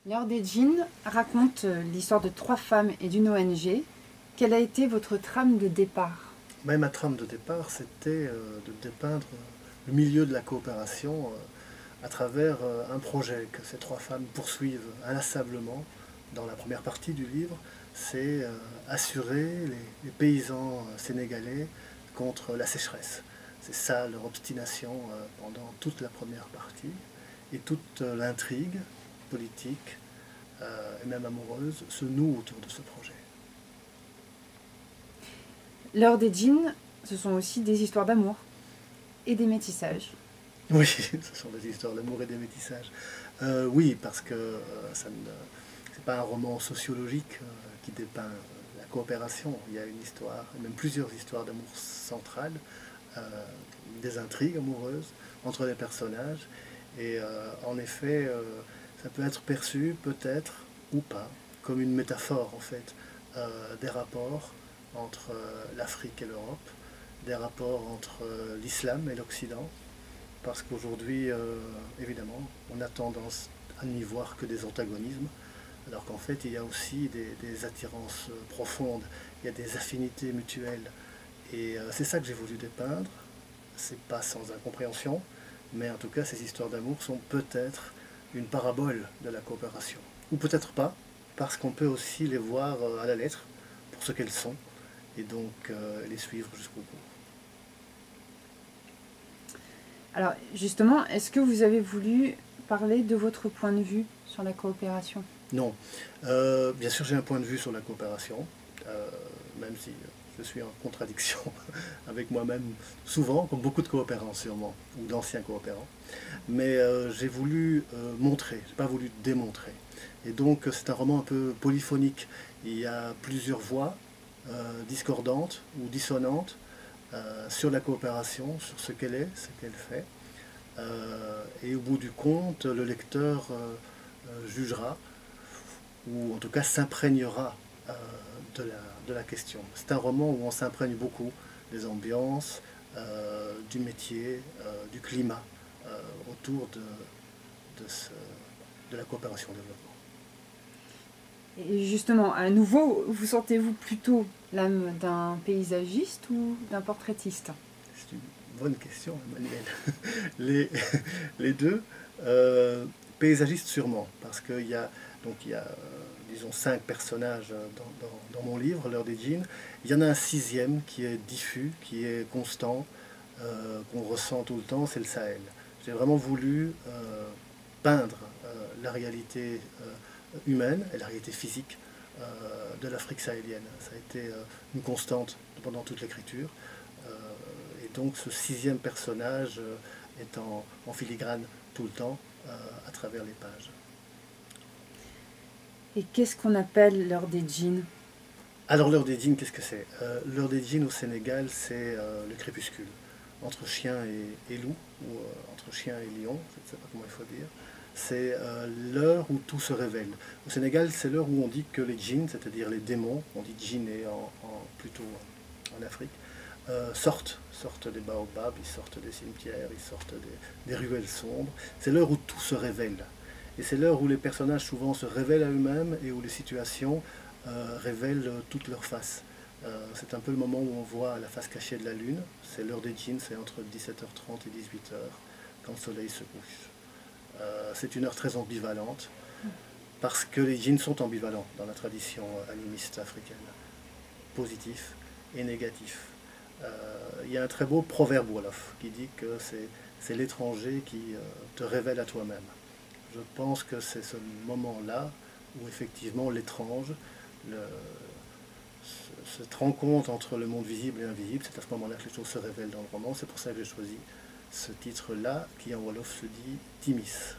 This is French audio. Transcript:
L'heure des djinns raconte l'histoire de 3 femmes et d'une ONG. Quelle a été votre trame de départ? Ma trame de départ, c'était de dépeindre le milieu de la coopération à travers un projet que ces 3 femmes poursuivent inlassablement dans la première partie du livre. C'est assurer les paysans sénégalais contre la sécheresse. C'est ça leur obstination pendant toute la première partie. Et toute l'intrigue politique et même amoureuse se noue autour de ce projet. L'heure des djinns, ce sont aussi des histoires d'amour et des métissages. Oui, ce sont des histoires d'amour et des métissages. Oui, parce que ça ne, c'est pas un roman sociologique qui dépeint la coopération. Il y a une histoire, et même plusieurs histoires d'amour centrales, euh, des intrigues amoureuses entre les personnages. Et en effet, ça peut être perçu, peut-être, ou pas, comme une métaphore, en fait, des rapports entre l'Afrique et l'Europe, des rapports entre l'islam et l'Occident, parce qu'aujourd'hui, évidemment, on a tendance à n'y voir que des antagonismes, alors qu'en fait, il y a aussi des attirances profondes, il y a des affinités mutuelles. Et c'est ça que j'ai voulu dépeindre. C'est pas sans incompréhension, mais en tout cas, ces histoires d'amour sont peut-être une parabole de la coopération. Ou peut-être pas, parce qu'on peut aussi les voir à la lettre, pour ce qu'elles sont, et donc les suivre jusqu'au bout. Alors justement, est-ce que vous avez voulu parler de votre point de vue sur la coopération? Non. Bien sûr, j'ai un point de vue sur la coopération, même si je suis en contradiction avec moi-même, souvent, comme beaucoup de coopérants sûrement, ou d'anciens coopérants. Mais j'ai voulu montrer, je n'ai pas voulu démontrer. Et donc, c'est un roman un peu polyphonique. Il y a plusieurs voix discordantes ou dissonantes sur la coopération, sur ce qu'elle est, ce qu'elle fait. Et au bout du compte, le lecteur jugera ou en tout cas s'imprégnera euh, de la question. C'est un roman où on s'imprègne beaucoup des ambiances, du métier, du climat autour de, ce, de la coopération développement. Et justement, à nouveau, vous sentez-vous plutôt l'âme d'un paysagiste ou d'un portraitiste? C'est une bonne question, Emmanuel. Les, les deux, paysagistes sûrement, parce il y a disons, 5 personnages dans mon livre, L'heure des djinns. Il y en a un sixième qui est diffus, qui est constant, qu'on ressent tout le temps, c'est le Sahel. J'ai vraiment voulu peindre la réalité humaine et la réalité physique de l'Afrique sahélienne. Ça a été une constante pendant toute l'écriture. Et donc ce sixième personnage est en filigrane tout le temps à travers les pages. Et qu'est-ce qu'on appelle l'heure des djinns? Alors l'heure des djinns, qu'est-ce que c'est? L'heure des djinns au Sénégal, c'est le crépuscule. Entre chien et loup, ou entre chien et lion, je ne sais pas comment il faut dire. C'est l'heure où tout se révèle. Au Sénégal, c'est l'heure où on dit que les djinns, c'est-à-dire les démons, on dit djinné plutôt en Afrique, sortent des baobabs, ils sortent des cimetières, ils sortent des ruelles sombres. C'est l'heure où tout se révèle. Et c'est l'heure où les personnages souvent se révèlent à eux-mêmes et où les situations révèlent toute leur face. C'est un peu le moment où on voit la face cachée de la lune. C'est l'heure des djinns, c'est entre 17h30 et 18h, quand le soleil se couche. C'est une heure très ambivalente, parce que les djinns sont ambivalents dans la tradition animiste africaine, positif et négatif. Il y a un très beau proverbe wolof qui dit que c'est l'étranger qui te révèle à toi-même. Je pense que c'est ce moment-là où effectivement l'étrange, cette rencontre entre le monde visible et invisible, c'est à ce moment-là que les choses se révèlent dans le roman. C'est pour ça que j'ai choisi ce titre-là qui en wolof se dit Timis.